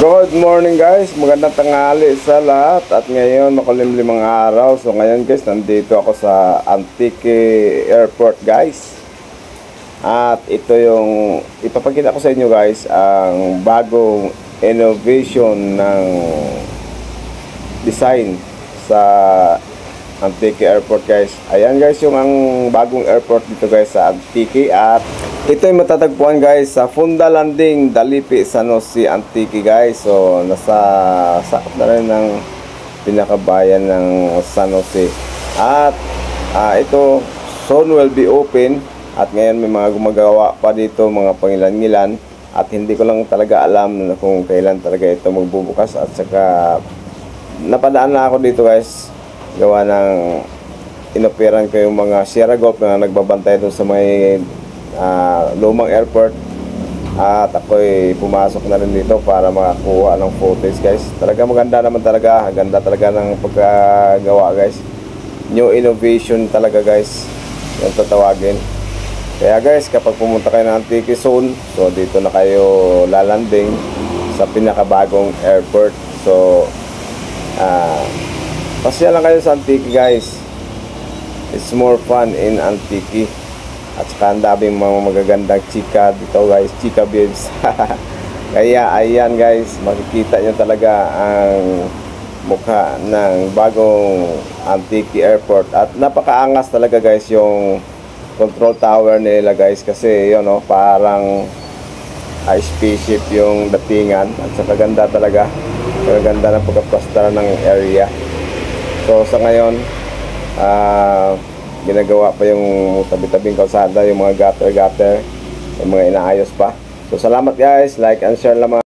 Good morning guys, magandang tanghali sa lahat. At ngayon makulimlimang araw. So ngayon guys, nandito ako sa Antique Airport guys. At ito yung ipapakita ko sa inyo guys, ang bagong innovation ng design sa Antique Airport guys. Ayan guys, yung ang bagong airport dito guys sa Antique. At ito ay matatagpuan guys sa Funda Landing, Dalipi, San Jose, Antique guys. So nasa sakop na rin ng pinakabayan ng San Jose. At ito soon will be open. At ngayon may mga gumagawa pa dito, mga pangilan-ngilan. At hindi ko lang talaga alam kung kailan talaga ito magbubukas. At saka napadaan na ako dito guys, gawa ng inoperan ko yung mga Sierra Golf na nagbabantay doon sa may lumang airport. At ako'y pumasok na rin dito para makakuha ng footage guys. Talaga maganda naman talaga, ganda talaga ng pagkagawa guys. New innovation talaga guys yung tatawagin. Kaya guys, kapag pumunta kayo ng Antique Zone, so dito na kayo lalanding sa pinakabagong airport. So pasya lang kayo sa Antique guys. It's more fun in Antique. At saka ang daming mga magagandang chika dito guys, chika babes. Kaya ayan guys, makikita nyo talaga ang mukha ng bagong Antique Airport. At napakaangas talaga guys yung control tower nila guys, kasi yun no, parang spaceship yung datingan. At saka ganda talaga, ganda ng pagkapastara ng area. So sa ngayon ginagawa pa yung tabi-tabing kalsada, yung mga gutter, yung mga inaayos pa. So salamat guys, like and share lamang.